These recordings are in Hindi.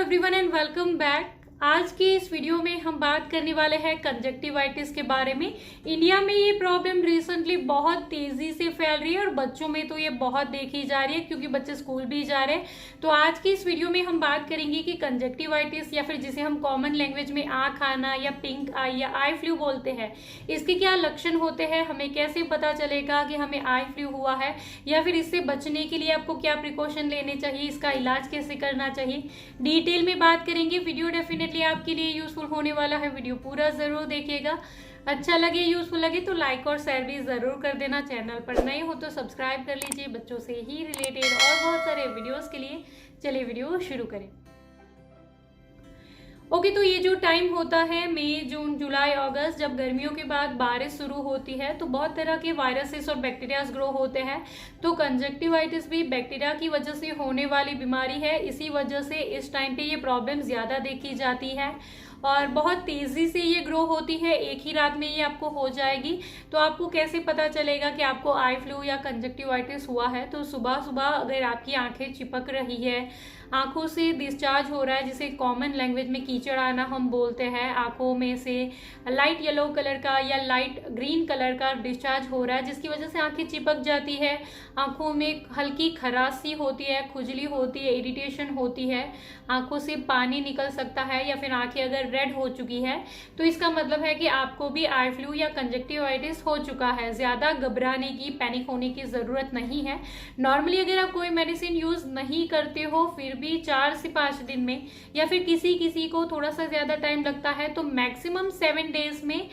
Everyone and welcome back. आज की इस वीडियो में हम बात करने वाले हैं कंजक्टिवाइटिस के बारे में। इंडिया में ये प्रॉब्लम रिसेंटली बहुत तेजी से फैल रही है और बच्चों में तो ये बहुत देखी जा रही है क्योंकि बच्चे स्कूल भी जा रहे हैं। तो आज की इस वीडियो में हम बात करेंगे कि कंजक्टिवाइटिस या फिर जिसे हम कॉमन लैंग्वेज में आंख आना या पिंक आई या आई फ्लू बोलते हैं, इसके क्या लक्षण होते हैं, हमें कैसे पता चलेगा कि हमें आई फ्लू हुआ है या फिर इससे बचने के लिए आपको क्या प्रिकॉशन लेने चाहिए, इसका इलाज कैसे करना चाहिए, डिटेल में बात करेंगे। वीडियो डेफिनेटली आपके लिए यूजफुल होने वाला है, वीडियो पूरा जरूर देखिएगा। अच्छा लगे, यूजफुल लगे तो लाइक और शेयर भी जरूर कर देना। चैनल पर नए हो तो सब्सक्राइब कर लीजिए बच्चों से ही रिलेटेड और बहुत सारे वीडियोस के लिए। चलिए वीडियो शुरू करें। ओके, तो ये जो टाइम होता है मई, जून, जुलाई, अगस्त, जब गर्मियों के बाद बारिश शुरू होती है तो बहुत तरह के वायरसेस और बैक्टीरियाज ग्रो होते हैं। तो कंजक्टिवाइटिस भी बैक्टीरिया की वजह से होने वाली बीमारी है। इसी वजह से इस टाइम पे ये प्रॉब्लम ज्यादा देखी जाती है और बहुत तेजी से ये ग्रो होती है। एक ही रात में ये आपको हो जाएगी। तो आपको कैसे पता चलेगा कि आपको आई फ्लू या कंजक्टिवाइटिस हुआ है? तो सुबह सुबह अगर आपकी आंखें चिपक रही है, आंखों से डिस्चार्ज हो रहा है, जिसे कॉमन लैंग्वेज में कीचड़ आना हम बोलते हैं, आंखों में से लाइट येलो कलर का या लाइट ग्रीन कलर का डिस्चार्ज हो रहा है जिसकी वजह से आंखें चिपक जाती है, आंखों में हल्की खराशी होती है, खुजली होती है, इरिटेशन होती है, आंखों से पानी निकल सकता है या फिर आंखें अगर रेड हो चुकी है तो इसका मतलब है कि आपको भी आई फ्लू या कंजक्टिवाइटिस हो चुका है। ज्यादा घबराने की, पैनिक होने की जरूरत नहीं है। नॉर्मली अगर आप कोई मेडिसिन यूज नहीं करते हो फिर भी 4 से 5 दिन में या फिर किसी को थोड़ा सा ज्यादा टाइम लगता है तो मैक्सिमम 7 डेज में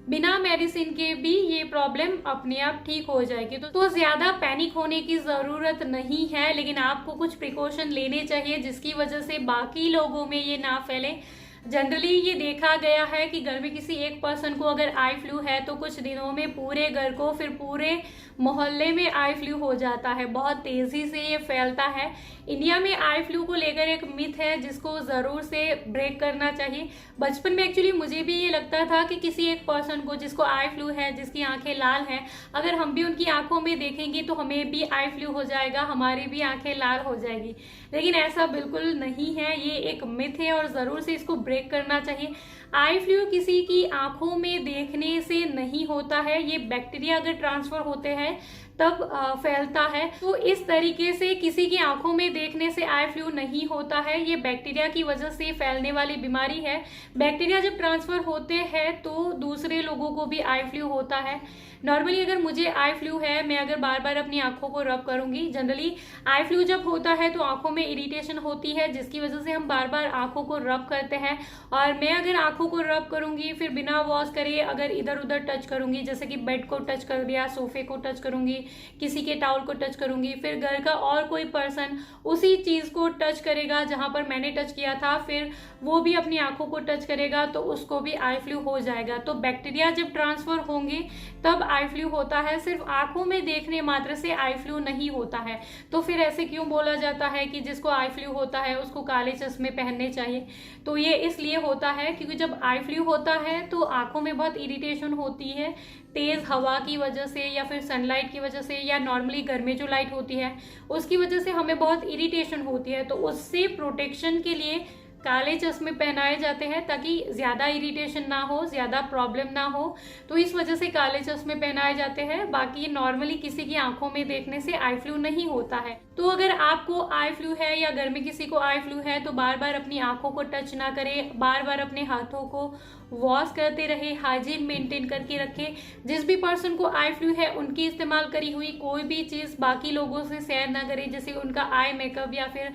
बिना मेडिसिन के भी ये प्रॉब्लम अपने आप ठीक हो जाएगी। तो ज्यादा पैनिक होने की जरूरत नहीं है, लेकिन आपको कुछ प्रिकॉशन लेने चाहिए जिसकी वजह से बाकी लोगों में ये ना फैले। जनरली ये देखा गया है कि घर में किसी एक पर्सन को अगर आई फ्लू है तो कुछ दिनों में पूरे घर को, फिर पूरे मोहल्ले में आई फ्लू हो जाता है। बहुत तेजी से ये फैलता है। इंडिया में आई फ्लू को लेकर एक मिथ है जिसको जरूर से ब्रेक करना चाहिए। बचपन में एक्चुअली मुझे भी ये लगता था कि किसी एक पर्सन को जिसको आई फ्लू है, जिसकी आंखें लाल हैं, अगर हम भी उनकी आंखों में देखेंगे तो हमें भी आई फ्लू हो जाएगा, हमारी भी आंखें लाल हो जाएगी। लेकिन ऐसा बिल्कुल नहीं है, ये एक मिथ है और जरूर से इसको ब्रेक करना चाहिए। आई फ्लू किसी की आंखों में देखने से नहीं होता है, ये बैक्टीरिया अगर ट्रांसफर होते हैं तब फैलता है। तो इस तरीके से किसी की आंखों में देखने से आई फ्लू नहीं होता है, ये बैक्टीरिया की वजह से फैलने वाली बीमारी है। बैक्टीरिया जब ट्रांसफर होते हैं तो दूसरे लोगों को भी आई फ्लू होता है। नॉर्मली अगर मुझे आई फ्लू है, मैं अगर बार बार अपनी आंखों को रब करूंगी, जनरली आई फ्लू जब होता है तो आंखों में इरिटेशन होती है जिसकी वजह से हम बार बार आंखों को रब करते हैं। और मैं अगर आंखों को रब करूंगी फिर बिना वॉश करे अगर इधर उधर टच करूंगी, जैसे कि बेड को टच कर दिया, सोफे को टच करूंगी, किसी के टावल को टच करूंगी, फिर घर का और कोई पर्सन उसी चीज को टच करेगा जहां पर मैंने टच किया था, फिर वो भी अपनी आंखों को टच करेगा तो उसको भी आई फ्लू हो जाएगा। तो बैक्टीरिया जब ट्रांसफर होंगे तब आई फ्लू होता है, सिर्फ आंखों में देखने मात्र से आई फ्लू नहीं होता है। तो फिर ऐसे क्यों बोला जाता है कि जिसको आई फ्लू होता है उसको काले चश्मे पहनने चाहिए? तो ये इसलिए होता है क्योंकि जब आई फ्लू होता है तो आंखों में बहुत इरिटेशन होती है, तेज हवा की वजह से या फिर सनलाइट की वजह से या नॉर्मली घर में जो लाइट होती है उसकी वजह से हमें बहुत इरिटेशन होती है। तो उससे प्रोटेक्शन के लिए काले चश्मे पहनाए जाते हैं ताकि ज्यादा इरिटेशन ना हो, ज्यादा प्रॉब्लम ना हो। तो इस वजह से काले चश्मे पहनाए जाते हैं। बाकी नॉर्मली किसी की आंखों में देखने से आई फ्लू नहीं होता है। तो अगर आपको आई फ्लू है या घर में किसी को आई फ्लू है तो बार बार अपनी आंखों को टच ना करें, बार बार अपने हाथों को वॉश करते रहे, हाइजीन मेंटेन करके रखें। जिस भी पर्सन को आई फ्लू है उनकी इस्तेमाल करी हुई कोई भी चीज बाकी लोगों से शेयर ना करें, जैसे उनका आई मेकअप या फिर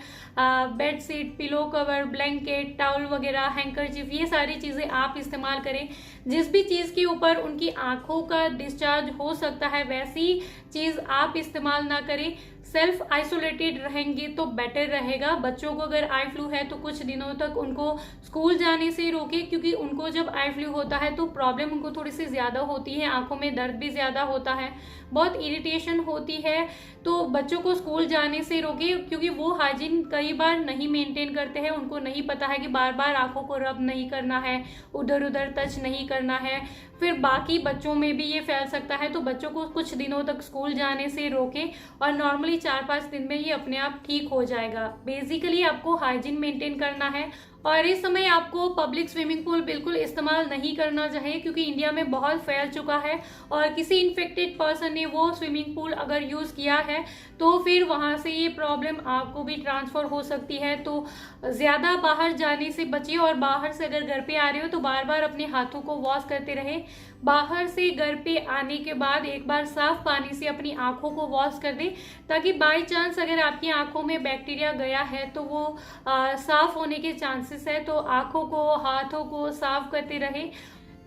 bed sheet, pillow cover, blanket, towel वगैरह, हैंकरचिफ, ये सारी चीजें आप इस्तेमाल करें। जिस भी चीज के ऊपर उनकी आंखों का डिस्चार्ज हो सकता है वैसी चीज आप इस्तेमाल ना करें। सेल्फ आइसोलेटेड रहेंगे तो बेटर रहेगा। बच्चों को अगर आई फ्लू है तो कुछ दिनों तक उनको स्कूल जाने से रोके, क्योंकि उनको जब आई फ्लू होता है तो प्रॉब्लम उनको थोड़ी सी ज्यादा होती है, आंखों में दर्द भी ज्यादा होता है, बहुत इरिटेशन होती है। तो बच्चों को स्कूल जाने से रोके क्योंकि वो हाइजीन कई बार नहीं मेंटेन करते हैं, उनको नहीं पता है कि बार बार आंखों को रब नहीं करना है, उधर उधर टच नहीं करना है, फिर बाकी बच्चों में भी ये फैल सकता है। तो बच्चों को कुछ दिनों तक स्कूल जाने से रोके और नॉर्मली 4-5 दिन में ये अपने आप ठीक हो जाएगा। बेसिकली आपको हाइजीन मेंटेन करना है और इस समय आपको पब्लिक स्विमिंग पूल बिल्कुल इस्तेमाल नहीं करना चाहिए, क्योंकि इंडिया में बहुत फैल चुका है और किसी इन्फेक्टेड पर्सन ने वो स्विमिंग पूल अगर यूज़ किया है तो फिर वहाँ से ये प्रॉब्लम आपको भी ट्रांसफ़र हो सकती है। तो ज़्यादा बाहर जाने से बचिए और बाहर से अगर घर पे आ रहे हो तो बार बार अपने हाथों को वॉश करते रहे। बाहर से घर पे आने के बाद एक बार साफ पानी से अपनी आंखों को वॉश कर दें, ताकि बाय चांस अगर आपकी आंखों में बैक्टीरिया गया है तो वो साफ होने के चांसेस है। तो आंखों को हाथों को साफ करते रहे।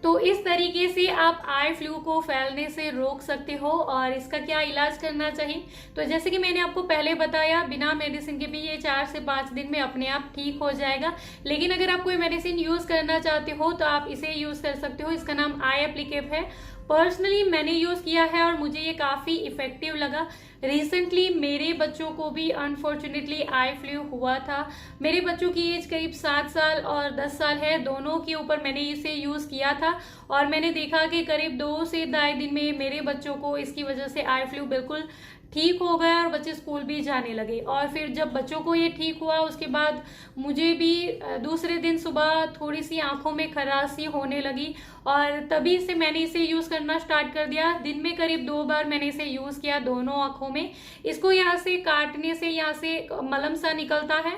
तो इस तरीके से आप आई फ्लू को फैलने से रोक सकते हो। और इसका क्या इलाज करना चाहिए, तो जैसे कि मैंने आपको पहले बताया, बिना मेडिसिन के भी ये 4 से 5 दिन में अपने आप ठीक हो जाएगा। लेकिन अगर आप कोई मेडिसिन यूज करना चाहते हो तो आप इसे यूज कर सकते हो। इसका नाम आई एप्लीकेप है। पर्सनली मैंने यूज किया है और मुझे ये काफी इफेक्टिव लगा। रिसेंटली मेरे बच्चों को भी अनफॉर्चुनेटली आई फ्लू हुआ था। मेरे बच्चों की एज करीब 7 साल और 10 साल है, दोनों के ऊपर मैंने इसे यूज किया था और मैंने देखा कि करीब 2 से 2.5 दिन में मेरे बच्चों को इसकी वजह से आई फ्लू बिल्कुल ठीक हो गया और बच्चे स्कूल भी जाने लगे। और फिर जब बच्चों को ये ठीक हुआ उसके बाद मुझे भी दूसरे दिन सुबह थोड़ी सी आंखों में खराशी होने लगी और तभी से मैंने इसे यूज करना स्टार्ट कर दिया। दिन में करीब 2 बार मैंने इसे यूज किया दोनों आंखों में। इसको यहाँ से काटने से यहाँ से मलम सा निकलता है,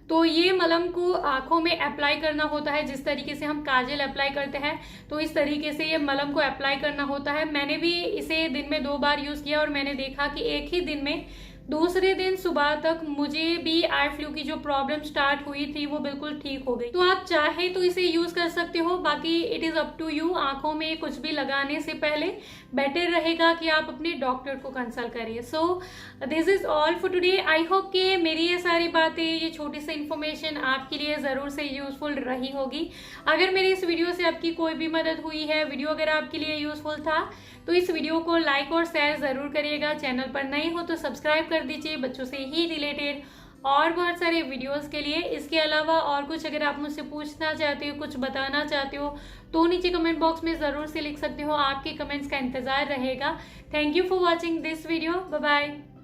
तो ये मलम को आंखों में अप्लाई करना होता है। जिस तरीके से हम काजल अप्लाई करते हैं तो इस तरीके से ये मलम को अप्लाई करना होता है। मैंने भी इसे दिन में 2 बार यूज किया और मैंने देखा कि एक ही दिन में दूसरे दिन सुबह तक मुझे भी आई फ्लू की जो प्रॉब्लम स्टार्ट हुई थी वो बिल्कुल ठीक हो गई। तो आप चाहे तो इसे यूज कर सकते हो, बाकी it is up to you. आंखों में कुछ भी लगाने से पहले बेटर रहेगा कि आप अपने डॉक्टर को कंसल्ट करिए। So this is all for today. I hope कि मेरी ये सारी बातें, ये छोटी सी इन्फॉर्मेशन आपके लिए जरूर से यूजफुल रही होगी। अगर मेरी इस वीडियो से आपकी कोई भी मदद हुई है, वीडियो अगर आपके लिए यूजफुल था, तो इस वीडियो को लाइक और शेयर जरूर करिएगा। चैनल पर नए हो तो सब्सक्राइब कर दीजिए बच्चों से ही रिलेटेड और बहुत सारे वीडियोस के लिए। इसके अलावा और कुछ अगर आप मुझसे पूछना चाहते हो, कुछ बताना चाहते हो, तो नीचे कमेंट बॉक्स में जरूर से लिख सकते हो। आपके कमेंट्स का इंतजार रहेगा। Thank you for watching this video. Bye bye.